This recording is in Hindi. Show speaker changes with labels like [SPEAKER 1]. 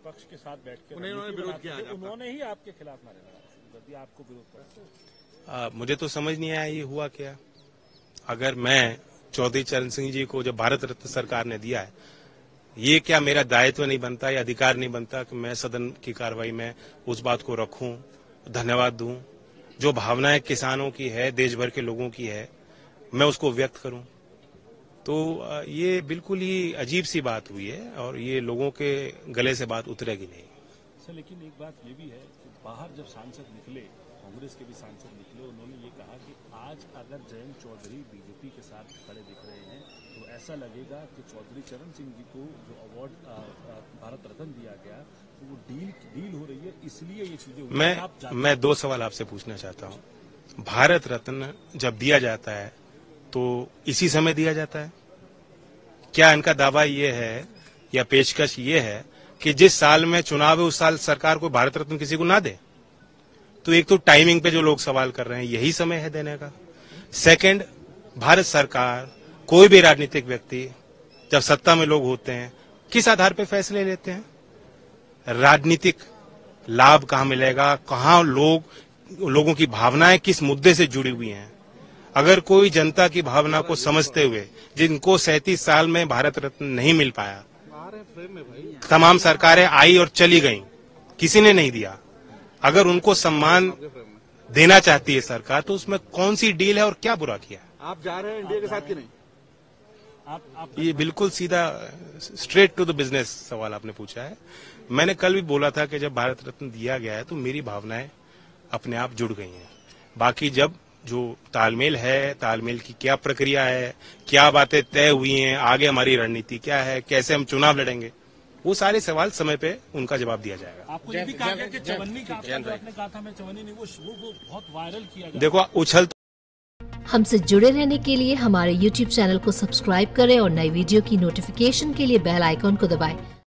[SPEAKER 1] विपक्ष के साथ बैठ के
[SPEAKER 2] उन्होंने विरोध किया,
[SPEAKER 1] उन्होंने ही आपके खिलाफ नारे लगाए, आपको विरोध करा।
[SPEAKER 3] मुझे तो समझ नहीं आया ये हुआ क्या। अगर मैं चौधरी चरण सिंह जी को जब भारत रत्न सरकार ने दिया है, ये क्या मेरा दायित्व नहीं बनता या अधिकार नहीं बनता कि मैं सदन की कार्रवाई में उस बात को रखूं, धन्यवाद दूं, जो भावनाएं किसानों की है, देश भर के लोगों की है, मैं उसको व्यक्त करूं। तो ये बिल्कुल ही अजीब सी बात हुई है और ये लोगों के गले से बात उतरेगी नहीं।
[SPEAKER 1] सर लेकिन एक बात ये भी है कि बाहर जब सांसद निकले, कांग्रेस के भी सांसद निकले, उन्होंने ये कहा कि आज अगर जयंत चौधरी बीजेपी के साथ खड़े दिख रहे हैं तो ऐसा लगेगा कि चौधरी चरण सिंह जी को जो अवार्ड भारत रत्न दिया गया तो वो डील हो रही है, इसलिए ये चीजें।
[SPEAKER 3] मैं दो सवाल आपसे पूछना चाहता हूं। भारत रत्न जब दिया जाता है तो इसी समय दिया जाता है? क्या इनका दावा ये है या पेशकश ये है कि जिस साल में चुनाव है उस साल सरकार को भारत रत्न किसी को ना दे? तो एक तो टाइमिंग पे जो लोग सवाल कर रहे हैं यही समय है देने का। सेकंड, भारत सरकार, कोई भी राजनीतिक व्यक्ति जब सत्ता में लोग होते हैं किस आधार पे फैसले लेते हैं? राजनीतिक लाभ कहां मिलेगा, कहां लोगों की भावनाएं किस मुद्दे से जुड़ी हुई हैं। अगर कोई जनता की भावना को समझते हुए, जिनको 37 साल में भारत रत्न नहीं मिल पाया, तमाम सरकारें आई और चली गईं, किसी ने नहीं दिया, अगर उनको सम्मान देना चाहती है सरकार तो उसमें कौन सी डील है और क्या बुरा किया?
[SPEAKER 2] आप जा रहे हैं इंडिया के साथ कि नहीं?
[SPEAKER 3] ये बिल्कुल सीधा स्ट्रेट टू द बिजनेस सवाल आपने पूछा है। मैंने कल भी बोला था कि जब भारत रत्न दिया गया है तो मेरी भावनाएं अपने आप जुड़ गई हैं। बाकी जब जो तालमेल है, तालमेल की क्या प्रक्रिया है, क्या बातें तय हुई हैं, आगे हमारी रणनीति क्या है, कैसे हम चुनाव लड़ेंगे, वो सारे सवाल समय पे उनका जवाब दिया जाएगा।
[SPEAKER 1] आपको ये भी कहा गया कि चवन्नी का आपने कहा था, मैं चवन्नी नहीं, वो बहुत वायरल किया गया।
[SPEAKER 3] देखो उछल।
[SPEAKER 4] हमसे जुड़े रहने के लिए हमारे YouTube चैनल को सब्सक्राइब करें और नई वीडियो की नोटिफिकेशन के लिए बेल आइकॉन को दबाएं।